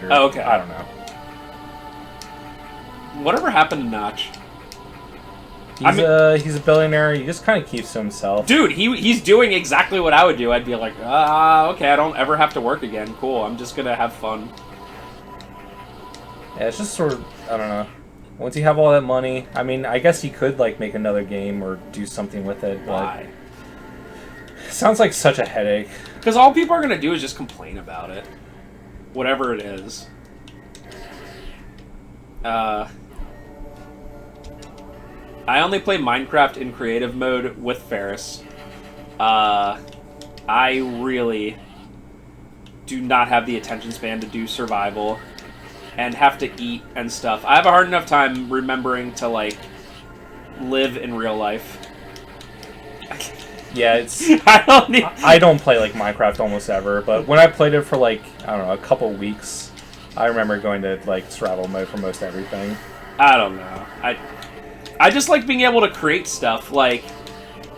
Oh, okay. I don't know. Whatever happened to Notch? He's a billionaire. He just kind of keeps to himself. Dude, he's doing exactly what I would do. I'd be like, okay, I don't ever have to work again. Cool, I'm just gonna have fun. Yeah, it's just sort of, I don't know. Once you have all that money, I mean, I guess he could, like, make another game or do something with it, but... Why? Sounds like such a headache. Because all people are gonna do is just complain about it. Whatever it is. I only play Minecraft in creative mode with Ferris. I really do not have the attention span to do survival and have to eat and stuff. I have a hard enough time remembering to, like, live in real life. Yeah, it's... I don't play, like, Minecraft almost ever, but when I played it for, like, I don't know, a couple weeks, I remember going to, like, survival mode for most everything. I don't know. I just like being able to create stuff. Like,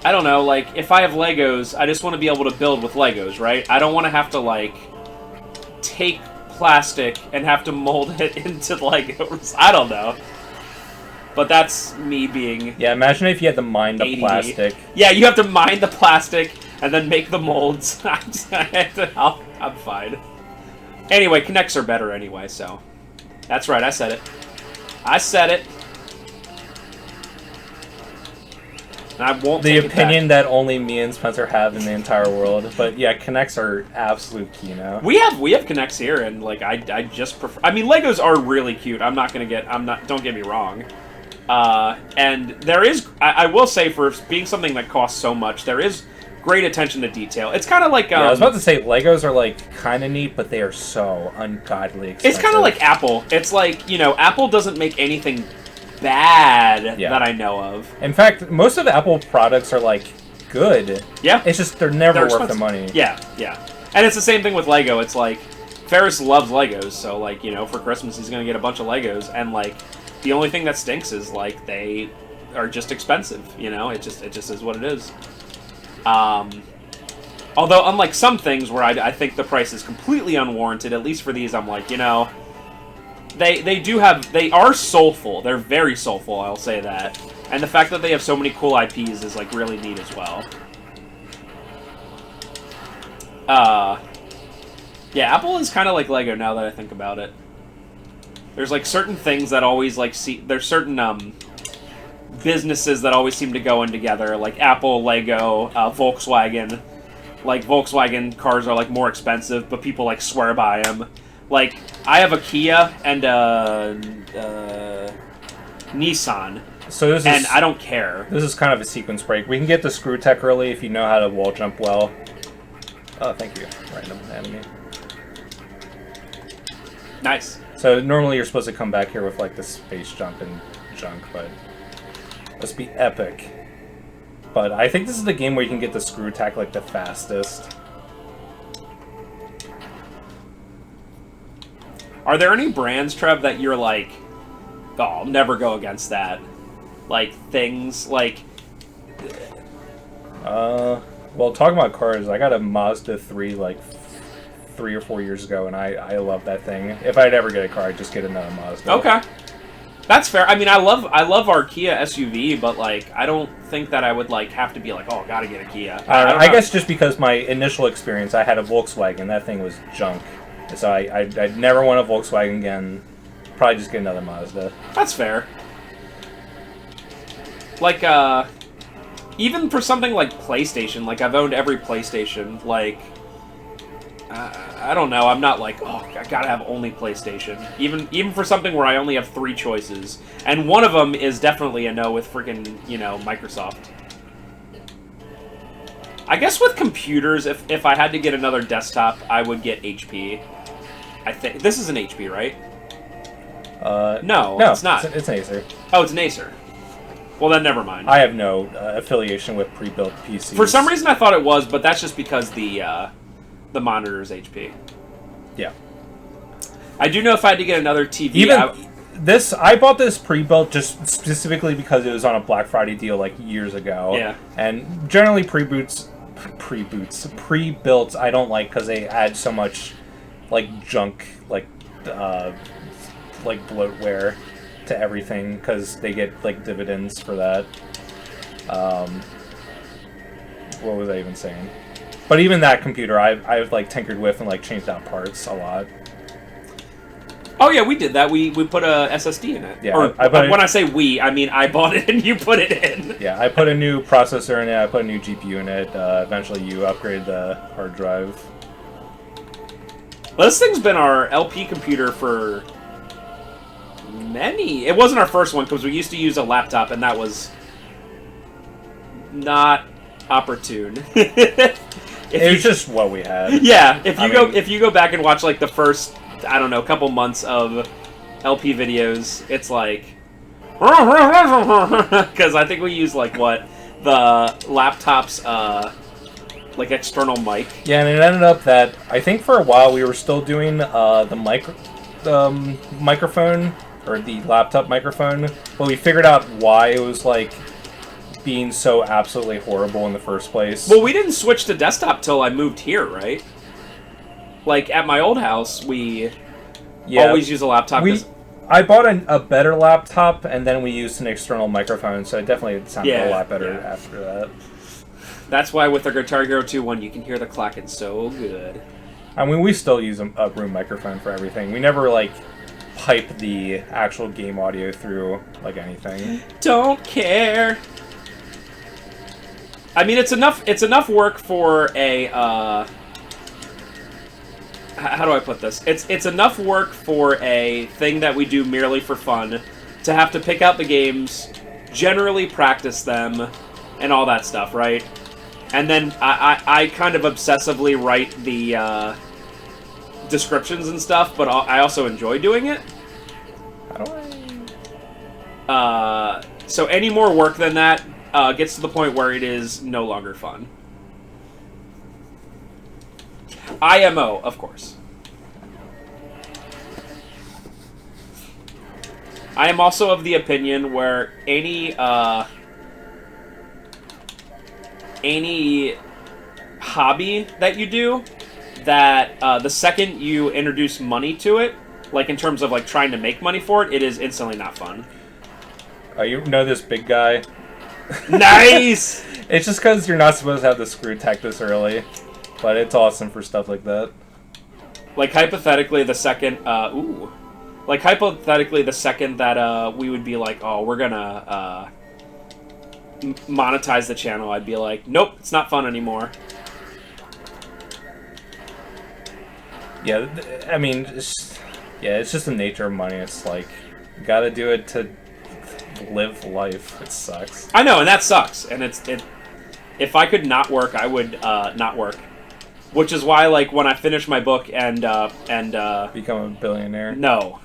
I don't know, like, if I have Legos, I just want to be able to build with Legos, right? I don't want to have to, like, take plastic and have to mold it into Legos. I don't know. But that's me being... Yeah, imagine if you had to mine the ADD. plastic. Yeah, you have to mine the plastic and then make the molds. I'm fine. Anyway, connects are better anyway, so... That's right, I said it. I said it. And I won't The take opinion it that only me and Spencer have in the entire world. But yeah, connects are absolute key now. We have connects here, and like I just prefer. I mean, Legos are really cute. Don't get me wrong. And there is, I will say, for being something that costs so much, there is great attention to detail. It's kind of like Yeah, I was about to say Legos are like kind of neat, but they are so ungodly expensive. It's kind of like Apple. It's like, you know, Apple doesn't make anything bad that I know of. In fact, most of the Apple products are like good. Yeah. It's just they're never worth expensive. the money. Yeah, yeah. And it's the same thing with Lego. It's like Ferris loves Legos, so like, you know, for Christmas he's gonna get a bunch of Legos, and like the only thing that stinks is like they are just expensive. You know, it just is what it is. Although unlike some things where I think the price is completely unwarranted, at least for these, I'm like, you know. They are soulful. They're very soulful, I'll say that. And the fact that they have so many cool IPs is, like, really neat as well. Yeah, Apple is kind of like Lego now that I think about it. There's, like, certain things that always, like, there's certain, businesses that always seem to go in together, like Apple, Lego, Volkswagen. Like, Volkswagen cars are, like, more expensive, but people, like, swear by them. Like, I have a Kia and a Nissan, so and I don't care. This is kind of a sequence break. We can get the screw tech early if you know how to wall jump well. Oh, thank you. Random enemy. Nice. So normally you're supposed to come back here with like the space jump and junk, but let's be epic. But I think this is the game where you can get the screw attack like the fastest. Are there any brands, Trev, that you're like, oh, I'll never go against that? Like, things, like... Well, talking about cars, I got a Mazda 3, like, 3 or 4 years ago, and I love that thing. If I'd ever get a car, I'd just get another Mazda. Okay. That's fair. I mean, I love our Kia SUV, but, like, I don't think that I would, like, have to be like, oh, gotta get a Kia. I guess just because my initial experience, I had a Volkswagen. That thing was junk. So I'd never want a Volkswagen again. Probably just get another Mazda. That's fair. Like, even for something like PlayStation, like, I've owned every PlayStation, like, I don't know, I'm not like, oh, I gotta have only PlayStation. Even for something where I only have 3 choices. And one of them is definitely a no with freaking, you know, Microsoft. I guess with computers, if I had to get another desktop, I would get HP. I think this is an HP, right? No, it's not. It's an Acer. Oh, it's an Acer. Well, then never mind. I have no affiliation with pre-built PCs. For some reason, I thought it was, but that's just because the monitor is HP. Yeah. I do know if I had to get another TV... I bought this pre-built just specifically because it was on a Black Friday deal like years ago. Yeah. And generally pre-built I don't like because they add so much like junk, like like bloatware to everything because they get like dividends for that. What was I even saying? But even that computer, I've like tinkered with and like changed out parts a lot. Oh yeah, we did that. We put a SSD in it. Yeah, or, when I say we, I mean I bought it and you put it in. Yeah, I put a new processor in it. I put a new GPU in it. Eventually, you upgraded the hard drive. Well, this thing's been our LP computer for many. It wasn't our first one because we used to use a laptop, and that was not opportune. It was just what we had. Yeah, if you go back and watch like the first, I don't know, couple months of LP videos, it's like because I think we used like what the laptop's like external mic. Yeah, and it ended up that I think for a while we were still doing the microphone or the laptop microphone, but we figured out why it was like being so absolutely horrible in the first place. Well, we didn't switch to desktop till I moved here, right? Like at my old house, we always use a laptop. I bought a better laptop, and then we used an external microphone, so it definitely sounded a lot better after that. That's why with the Guitar Hero 2.1, you can hear the clacking so good. I mean, we still use a room microphone for everything. We never, like, pipe the actual game audio through, like, anything. Don't care. I mean, it's enough work for a, how do I put this? It's enough work for a thing that we do merely for fun to have to pick out the games, generally practice them, and all that stuff, right? And then I kind of obsessively write the descriptions and stuff, but I also enjoy doing it. How do I? So any more work than that gets to the point where it is no longer fun. IMO, of course. I am also of the opinion where any hobby that you do, that the second you introduce money to it, like in terms of like trying to make money for it, it is instantly not fun. You know this big guy? Nice! It's just because you're not supposed to have the screw tack this early, but it's awesome for stuff like that. Like hypothetically, the second, like hypothetically, the second that we would be like, oh, we're gonna monetize the channel, I'd be like, nope, it's not fun anymore. Yeah, I mean, it's just the nature of money. It's like, you gotta do it to live life. It sucks. I know, and that sucks. And if I could not work, I would not work. Which is why, like, when I finish my book and become a billionaire. No,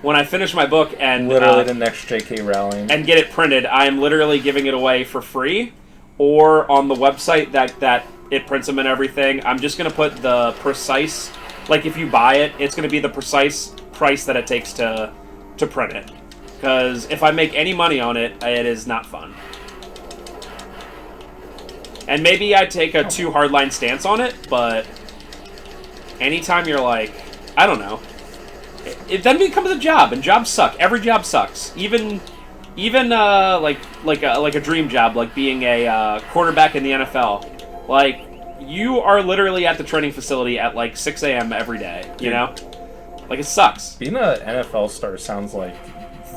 when I finish my book and literally the next J.K. Rowling and get it printed, I am literally giving it away for free, or on the website that it prints them and everything. I'm just gonna put the precise, like if you buy it, it's gonna be the precise price that it takes to print it. Because if I make any money on it, it is not fun. And maybe I take a too hardline stance on it, but anytime you're like, I don't know, it then becomes a job, and jobs suck. Every job sucks. Even like a dream job, like being a quarterback in the NFL. Like, you are literally at the training facility at like 6 a.m. every day. You know, like it sucks. Being an NFL star sounds like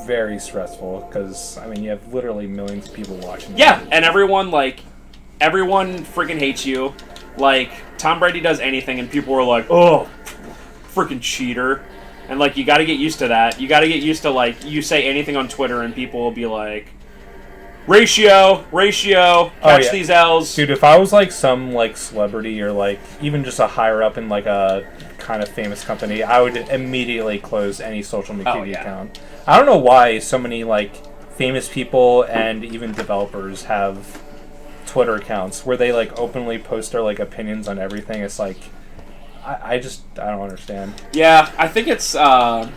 very stressful because I mean you have literally millions of people watching. Yeah, and everyone freaking hates you. Like, Tom Brady does anything and people are like, oh, freaking cheater. And like, you gotta get used to that. You gotta get used to, like, you say anything on Twitter and people will be like, ratio, catch these L's. Dude, if I was like some like celebrity or like even just a higher up in like a kind of famous company, I would immediately close any social media account. I don't know why so many like famous people and even developers have Twitter accounts where they like openly post their like opinions on everything. It's like I don't understand. Yeah, I think it's I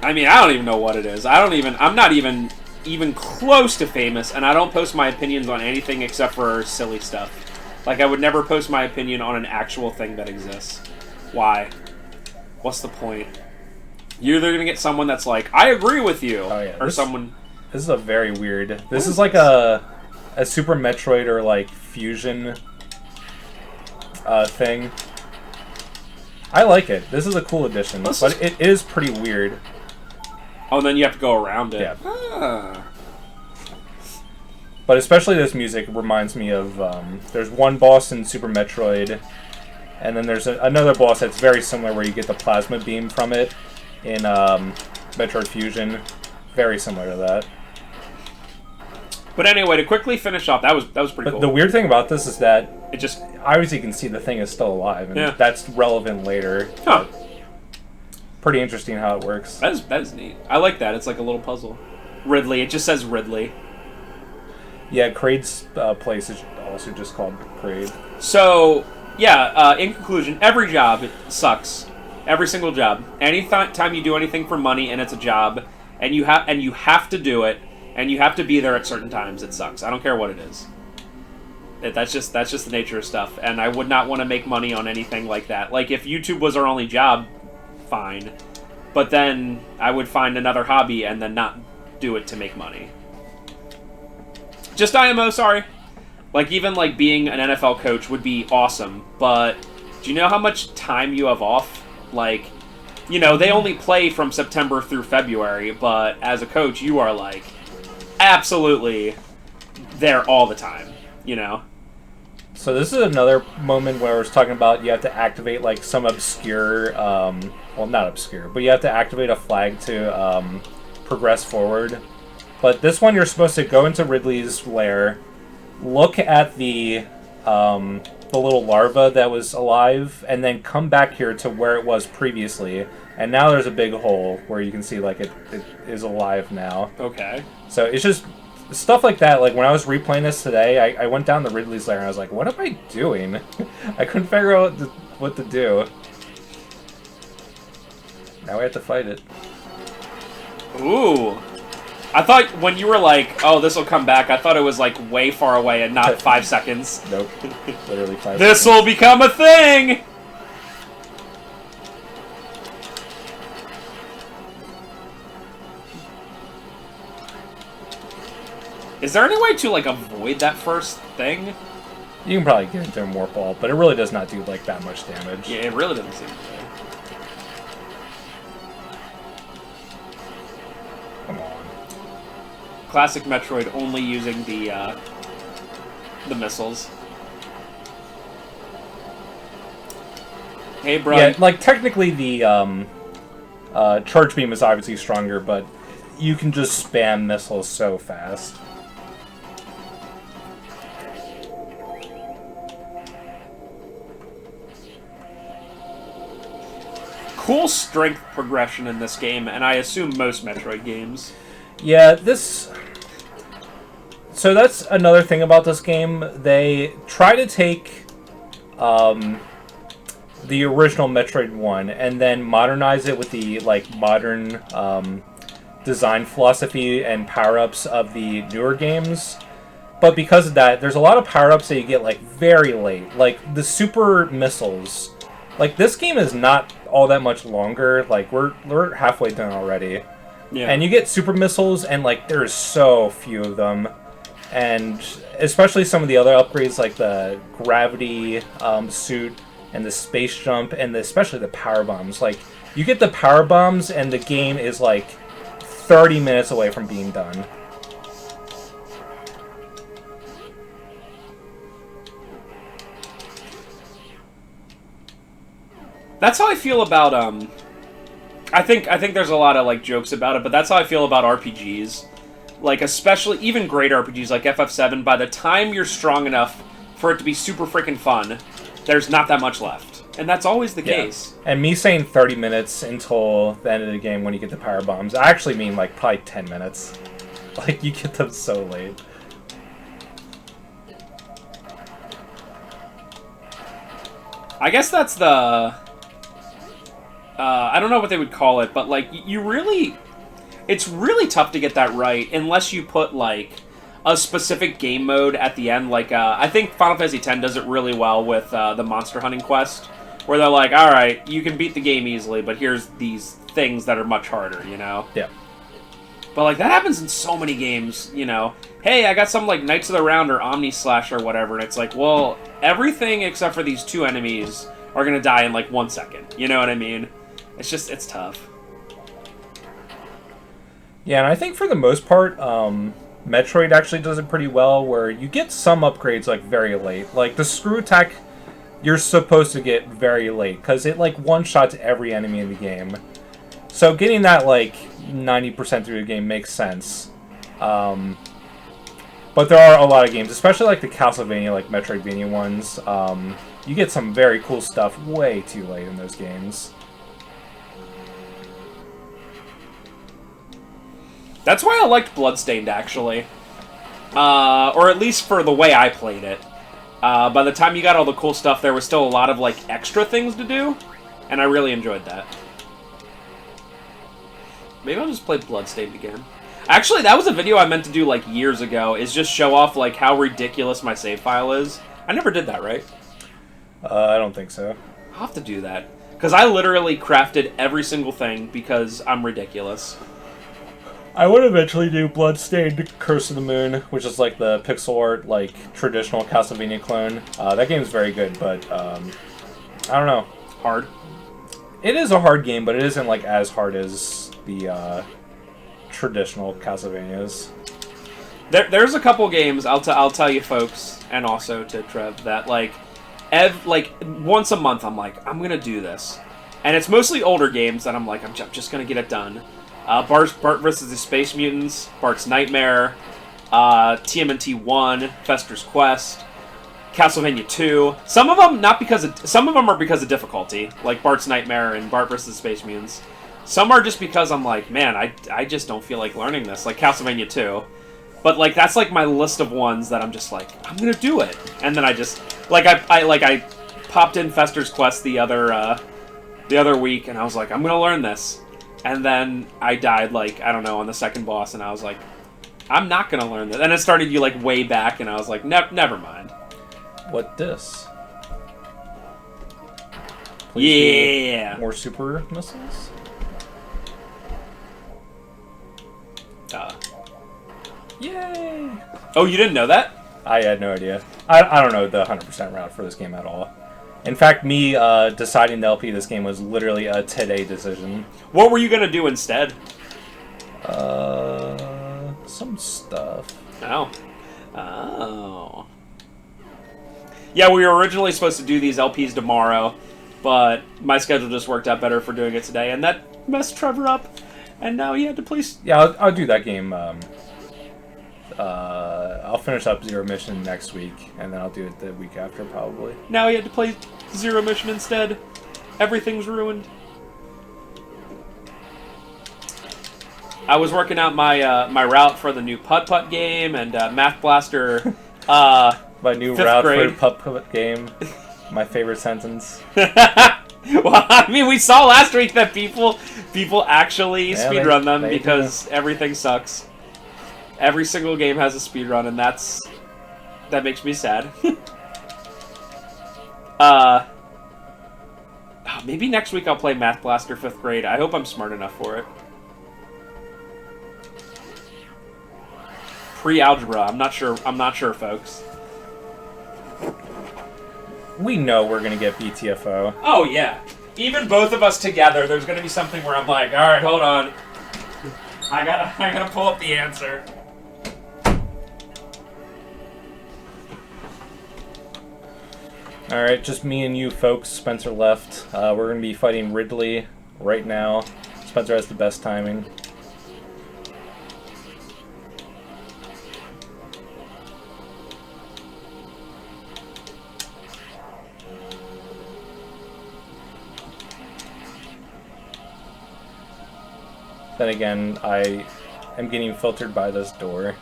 mean, I don't even know what it is. I'm not even close to famous, and I don't post my opinions on anything except for silly stuff. Like, I would never post my opinion on an actual thing that exists. Why? what's the point? You're either gonna get someone that's like, I agree with you, or someone. This is a very weird. This is like a Super Metroid or like fusion thing. I like it. This is a cool addition, but it is pretty weird. Oh, and then you have to go around it. Yeah. Ah. But especially this music reminds me of, there's one boss in Super Metroid, and then there's another boss that's very similar where you get the plasma beam from it in Metroid Fusion. Very similar to that. But anyway, to quickly finish off, that was pretty cool. The weird thing about this is that it just obviously you can see the thing is still alive, and that's relevant later. Huh. Pretty interesting how it works. That is neat. I like that. It's like a little puzzle. Ridley. It just says Ridley. Yeah, Kraid's place is also just called Kraid. So, yeah, in conclusion, every job sucks. Every single job. Anytime you do anything for money and it's a job, and you have to do it, and you have to be there at certain times, it sucks. I don't care what it is. That's just the nature of stuff, and I would not want to make money on anything like that. Like, if YouTube was our only job, fine. But then I would find another hobby and then not do it to make money. Just IMO, sorry. Like, even, like, being an NFL coach would be awesome, but do you know how much time you have off? Like, you know, they only play from September through February, but as a coach, you are, like, absolutely there all the time, you know? So this is another moment where I was talking about you have to activate, like, some obscure, well, not obscure, but you have to activate a flag to progress forward. But this one, you're supposed to go into Ridley's lair, look at the little larva that was alive, and then come back here to where it was previously. And now there's a big hole where you can see, like, it is alive now. Okay. So it's just stuff like that. Like, when I was replaying this today, I went down to Ridley's lair and I was like, what am I doing? I couldn't figure out what to do. Now we have to fight it. Ooh. I thought when you were like, oh, this will come back, I thought it was like way far away and not 5 seconds. Nope. Literally 5 seconds. This will become a thing! Is there any way to, like, avoid that first thing? You can probably get into a warp ball, but it really does not do, like, that much damage. Yeah, it really doesn't seem to. Come on. Classic Metroid only using the missiles. Hey, bro. Yeah, like, technically the charge beam is obviously stronger, but you can just spam missiles so fast. Cool strength progression in this game, and I assume most Metroid games. Yeah, this... So that's another thing about this game. They try to take the original Metroid 1 and then modernize it with the, like, modern design philosophy and power-ups of the newer games. But because of that, there's a lot of power-ups that you get, like, very late. Like, the super missiles. Like, this game is not all that much longer. Like, we're halfway done already. Yeah. And you get super missiles, and, like, there's so few of them. And especially some of the other upgrades, like the gravity suit and the space jump, and especially the power bombs. Like, you get the power bombs, and the game is, like, 30 minutes away from being done. That's how I feel about I think there's a lot of, like, jokes about it, but that's how I feel about RPGs. Like, especially even great RPGs like FF7, by the time you're strong enough for it to be super freaking fun, there's not that much left. And that's always the case. And me saying 30 minutes until the end of the game when you get the power bombs, I actually mean, like, probably 10 minutes. Like, you get them so late. I guess that's the... I don't know what they would call it, but, like, you really... It's really tough to get that right unless you put, like, a specific game mode at the end. Like, I think Final Fantasy X does it really well with the monster hunting quest, where they're like, all right, you can beat the game easily, but here's these things that are much harder, you know? Yeah. But, like, that happens in so many games, you know? Hey, I got some, like, Knights of the Round or Omni Slash or whatever, and it's like, well, everything except for these 2 enemies are gonna die in, like, 1 second. You know what I mean? It's just, it's tough. Yeah, and I think for the most part, Metroid actually does it pretty well, where you get some upgrades, like, very late. Like, the screw attack, you're supposed to get very late, because it, like, one-shots every enemy in the game. So getting that, like, 90% through the game makes sense. But there are a lot of games, especially, like, the Castlevania, like, Metroidvania ones, you get some very cool stuff way too late in those games. That's why I liked Bloodstained, actually. Or at least for the way I played it. By the time you got all the cool stuff, there was still a lot of, like, extra things to do, and I really enjoyed that. Maybe I'll just play Bloodstained again. Actually, that was a video I meant to do, like, years ago, is just show off, like, how ridiculous my save file is. I never did that, right? I don't think so. I'll have to do that. Because I literally crafted every single thing because I'm ridiculous. I would eventually do Bloodstained Curse of the Moon, which is like the pixel art, like, traditional Castlevania clone. That game is very good, but, I don't know. Hard. It is a hard game, but it isn't, like, as hard as the, traditional Castlevanias. There's a couple games, I'll tell you folks, and also to Trev, that, like, once a month I'm like, I'm gonna do this. And it's mostly older games that I'm like, I'm just gonna get it done. Bart vs. the Space Mutants, Bart's Nightmare, TMNT 1, Fester's Quest, Castlevania 2. Some of them are because of difficulty, like Bart's Nightmare and Bart vs. the Space Mutants. Some are just because I'm like, man, I just don't feel like learning this, like Castlevania 2. But, like, that's, like, my list of ones that I'm just like, I'm gonna do it. And then I just, like, I popped in Fester's Quest the other week, and I was like, I'm gonna learn this. And then I died, like, I don't know, on the second boss, and I was like, I'm not gonna learn this. And it started you, like, way back, and I was like, never mind. What this? Yeah! More super missiles? Yay! Oh, you didn't know that? I had no idea. I don't know the 100% route for this game at all. In fact, me deciding to LP this game was literally a today decision. What were you gonna do instead? Some stuff. Oh. Yeah, we were originally supposed to do these LPs tomorrow, but my schedule just worked out better for doing it today, and that messed Trevor up, and now he had to play... Yeah, I'll do that game. I'll finish up Zero Mission next week, and then I'll do it the week after, probably. Now he had to play Zero Mission instead. Everything's ruined. I was working out my route for the new Putt-Putt game, and Math Blaster... my new route grade. for Putt-Putt game. My favorite sentence. Well, I mean, we saw last week that people actually speedrun them because everything sucks. Every single game has a speedrun, and that makes me sad. Maybe next week I'll play Math Blaster 5th grade. I hope I'm smart enough for it. Pre-algebra. I'm not sure, folks. We know we're gonna get BTFO. Oh yeah. Even both of us together, there's gonna be something where I'm like, all right, hold on. I gotta pull up the answer. Alright, just me and you folks. Spencer left. We're going to be fighting Ridley right now. Spencer has the best timing. Then again, I am getting filtered by this door.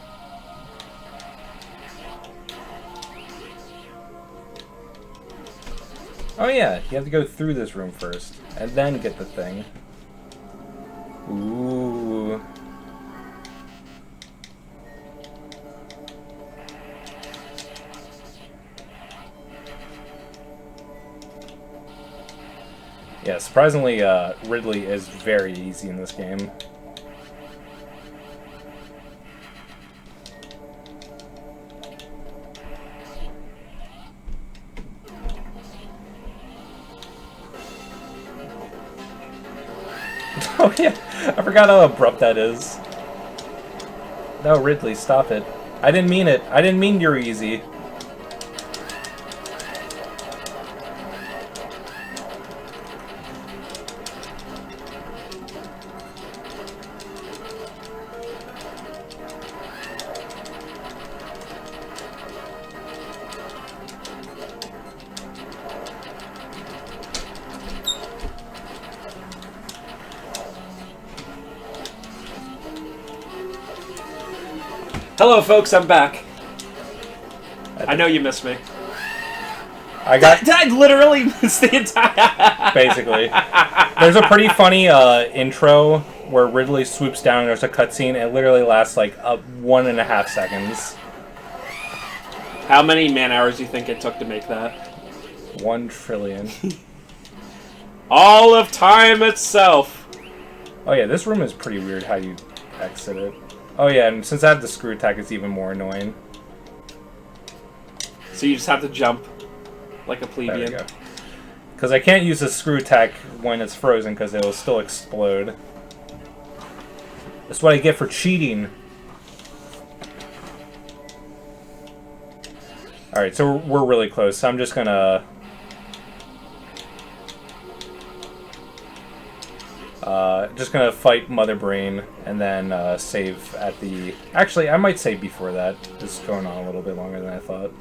Oh yeah, you have to go through this room first, and then get the thing. Ooh. Yeah, surprisingly, Ridley is very easy in this game. Oh yeah, I forgot how abrupt that is. No, Ridley, stop it. I didn't mean it. I didn't mean you're easy. Hello, folks. I'm back. I know you missed me. I literally missed the entire. Basically, there's a pretty funny intro where Ridley swoops down and there's a cutscene. It literally lasts like 1.5 seconds. How many man-hours do you think it took to make that? 1 trillion. All of time itself. Oh yeah, this room is pretty weird how you exit it. Oh yeah, and since I have the screw attack, it's even more annoying. So you just have to jump like a plebeian. There we go. Because I can't use the screw attack when it's frozen because it will still explode. That's what I get for cheating. Alright, so we're really close. So I'm just gonna... fight Mother Brain and then save at the... Actually, I might save before that. This is going on a little bit longer than I thought.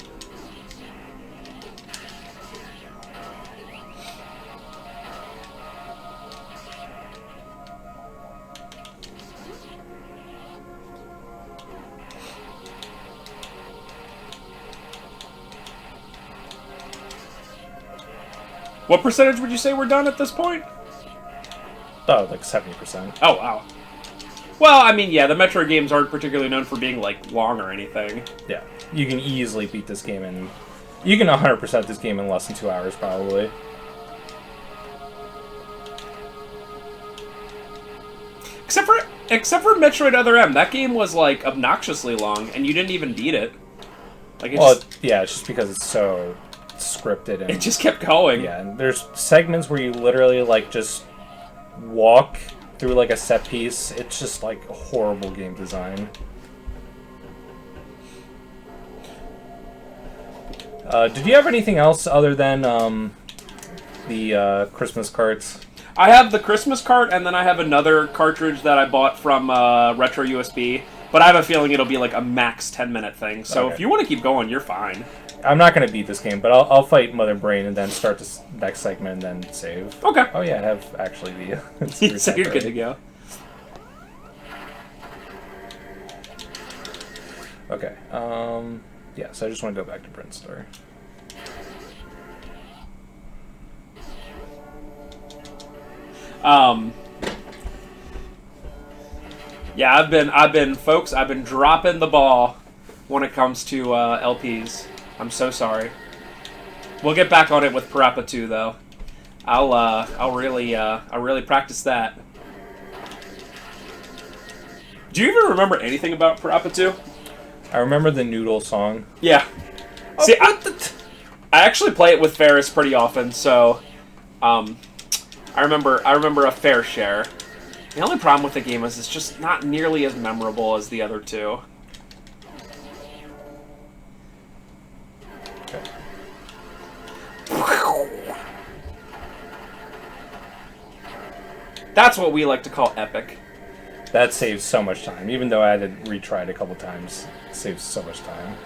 What percentage would you say we're done at this point? Oh, like 70%. Oh, wow. Well, I mean, yeah, the Metroid games aren't particularly known for being, like, long or anything. Yeah, you can easily beat this game in... You can 100% this game in less than 2 hours, probably. Except for Metroid Other M, that game was, like, obnoxiously long, and you didn't even beat it. Like, yeah, it's just because it's so scripted and... It just kept going. Yeah, and there's segments where you literally, like, just walk through, like, a set piece. It's just, like, horrible game design. Did you have anything else other than the Christmas carts? I have the Christmas cart, and then I have another cartridge that I bought from Retro USB, but I have a feeling it'll be like a max 10-minute thing, so okay. If you want to keep going, you're fine. I'm not going to beat this game, but I'll fight Mother Brain and then start this next segment and then save. Okay. Oh yeah, I have actually the... So you're good to go. Okay, yeah, so I just want to go back to Brinstar. Yeah, I've been dropping the ball when it comes to LPs. I'm so sorry. We'll get back on it with Parappa 2 though. I'll really practice that. Do you even remember anything about Parappa 2? I remember the Noodle song. Yeah. See, I actually play it with Ferris pretty often, so I remember a fair share. The only problem with the game is it's just not nearly as memorable as the other two. Okay. That's what we like to call epic. That saves so much time. Even though I had to retry it a couple times, it saves so much time.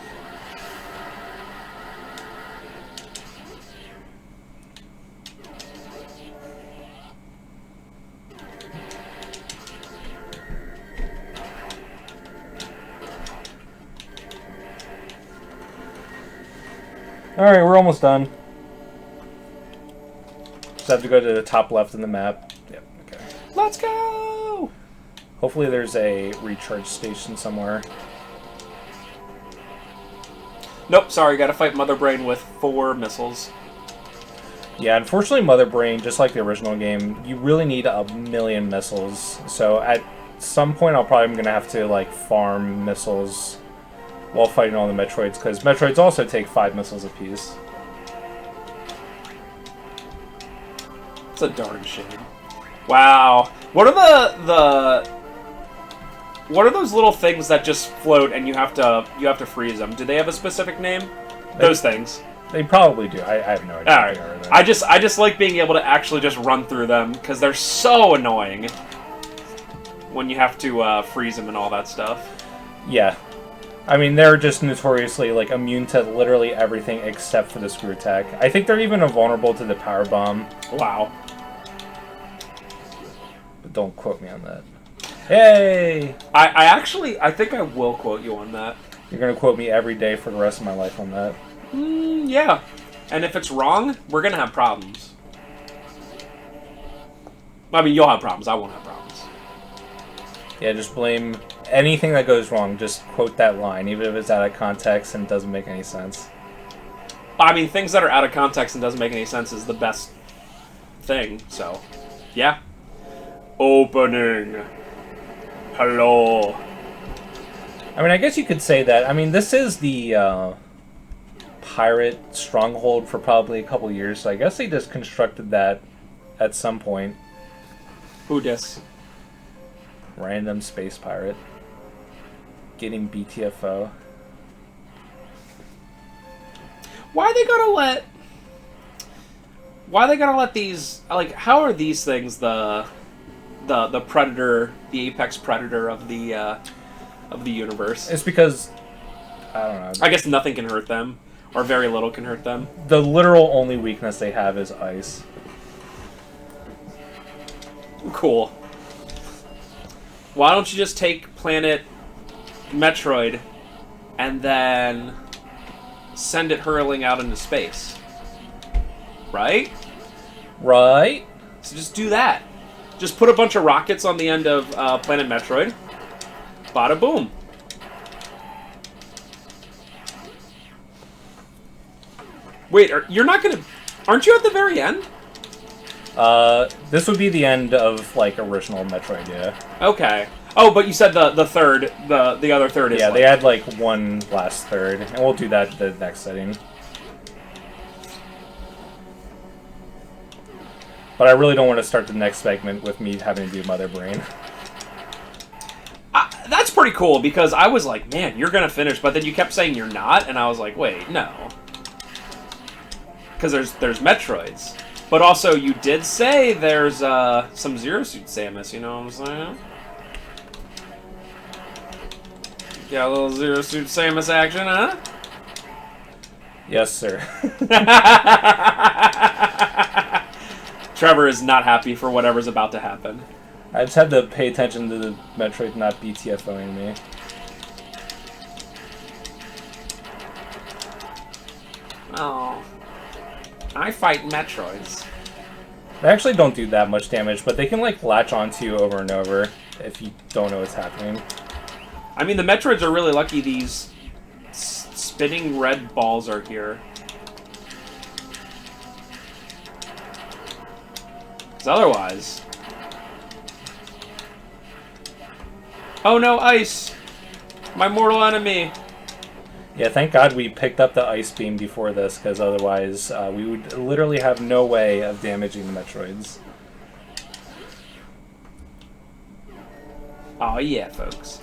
Alright, we're almost done. Just have to go to the top left of the map. Yep, okay. Let's go! Hopefully there's a recharge station somewhere. Nope, sorry, gotta fight Mother Brain with 4 missiles. Yeah, unfortunately, Mother Brain, just like the original game, you really need a million missiles. So at some point, I'll probably gonna have to like farm missiles while fighting all the Metroids, because Metroids also take 5 missiles apiece. It's a darn shame. Wow. What are what are those little things that just float and you have to freeze them? Do they have a specific name? Those things. They probably do. I have no idea. All right. I just like being able to actually just run through them because they're so annoying when you have to freeze them and all that stuff. Yeah. I mean, they're just notoriously like immune to literally everything except for the screw attack. I think they're even vulnerable to the power bomb. Wow. But don't quote me on that. Hey! I think I will quote you on that. You're gonna quote me every day for the rest of my life on that. Yeah. And if it's wrong, we're gonna have problems. I mean, you'll have problems. I won't have problems. Yeah, just blame anything that goes wrong. Just quote that line, even if it's out of context and doesn't make any sense. I mean, things that are out of context and doesn't make any sense is the best thing. So, yeah. Opening. Hello. I mean, I guess you could say that. I mean, this is the pirate stronghold for probably a couple years, so I guess they just constructed that at some point. Who dis? Random space pirate. Getting BTFO. Why they gotta let these, like, how are these things the predator, the apex predator of the universe? It's because I don't know. I guess nothing can hurt them, or very little can hurt them. The literal only weakness they have is ice. Cool. Why don't you just take planet Metroid and then send it hurling out into space? Right? Right? So just do that. Just put a bunch of rockets on the end of planet Metroid. Bada boom. Wait, you're not gonna... Aren't you at the very end? This would be the end of, like, original Metroid, yeah. Okay. Oh, but you said the third, the other third is... Yeah, like... they had, like, one last third, and we'll do that the next setting. But I really don't want to start the next segment with me having to do Mother Brain. That's pretty cool, because I was like, man, you're gonna finish, but then you kept saying you're not, and I was like, wait, no. Because there's Metroids. But also, you did say there's some Zero Suit Samus, you know what I'm saying? Got a little Zero Suit Samus action, huh? Yes, sir. Trevor is not happy for whatever's about to happen. I just had to pay attention to the Metroid not BTFOing me. Oh. I fight Metroids. They actually don't do that much damage, but they can, like, latch onto you over and over if you don't know what's happening. I mean, the Metroids are really lucky these spinning red balls are here. Because otherwise... Oh no, ice! My mortal enemy! Yeah, thank God we picked up the ice beam before this, because otherwise we would literally have no way of damaging the Metroids. Oh yeah, folks.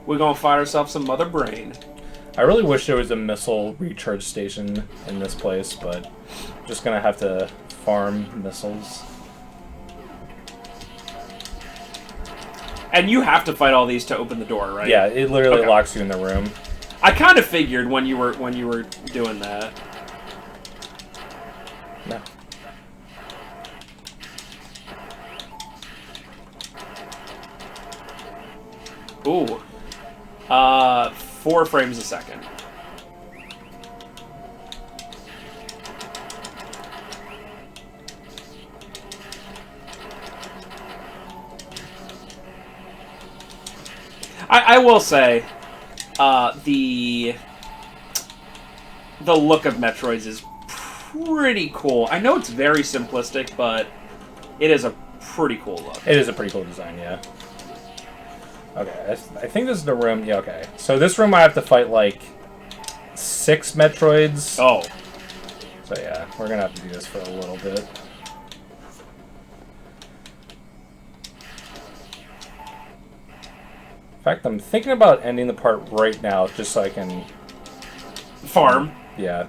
We're gonna fight ourselves some Mother Brain. I really wish there was a missile recharge station in this place, but just gonna have to farm missiles. And you have to fight all these to open the door, right? Yeah, it literally locks you in the room. I kind of figured when you were doing that. No. Ooh. 4 frames a second. I will say, the the look of Metroids is pretty cool. I know it's very simplistic, but it is a pretty cool look. It is a pretty cool design, yeah. Okay, I think this is the room. Yeah, okay. So this room I have to fight, like, 6 Metroids. Oh. So yeah, we're gonna have to do this for a little bit. In fact, I'm thinking about ending the part right now, just so I can... Farm. Yeah.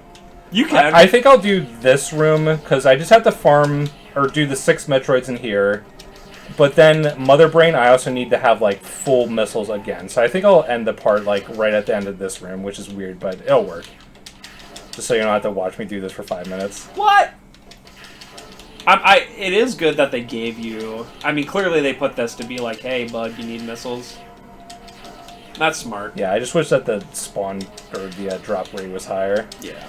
You can. I think I'll do this room, because I just have to farm, or do the 6 Metroids in here. But then, Mother Brain, I also need to have, like, full missiles again. So I think I'll end the part, like, right at the end of this room, which is weird, but it'll work. Just so you don't have to watch me do this for 5 minutes. What? It is good that they gave you... I mean, clearly they put this to be like, hey, bud, you need missiles. That's smart. Yeah, I just wish that the spawn, or the drop rate was higher. Yeah.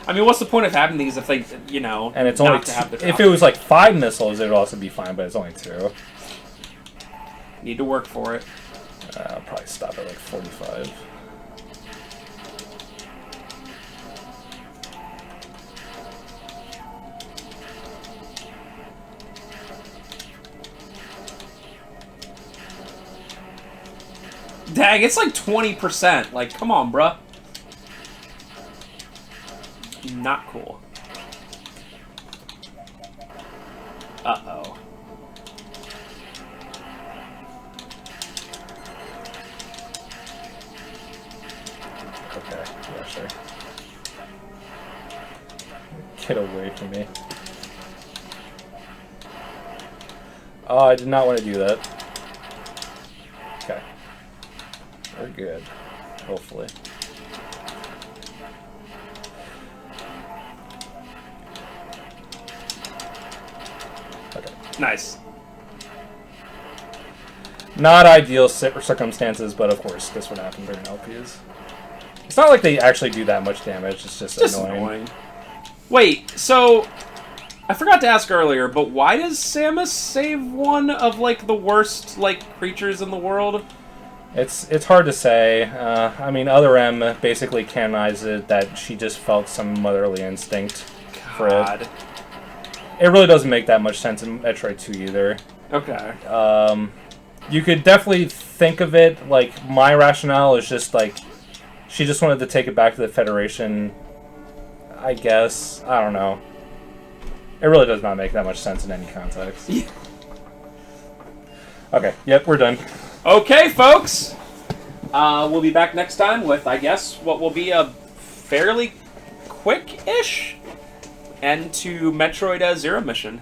I mean, what's the point of having these if they, you know, and it's not only to have the drop if it was like 5 missiles, it would also be fine, but it's only 2. Need to work for it. I'll probably stop at like 45. Dang, it's like 20%. Like, come on, bruh. Not cool. Uh-oh. Okay, yeah, sure. Get away from me. Oh, I did not want to do that. Okay. We're good. Hopefully. Okay. Nice. Not ideal circumstances, but of course, this would happen during LPs. It's not like they actually do that much damage, it's just annoying. Wait, so... I forgot to ask earlier, but why does Samus save one of, like, the worst, like, creatures in the world? It's hard to say. I mean, Other M basically canonized it that she just felt some motherly instinct for it. It really doesn't make that much sense in Metroid 2 either. Okay. You could definitely think of it, like, my rationale is just, like, she just wanted to take it back to the Federation, I guess. I don't know. It really does not make that much sense in any context. Okay, yep, we're done. Okay, folks! We'll be back next time with, I guess, what will be a fairly quick-ish end to Metroid Zero mission.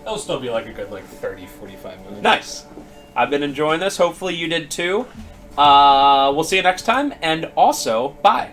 It'll still be like a good, like, 30, 45 minutes. Nice. I've been enjoying this. Hopefully you did too. We'll see you next time, and also, bye.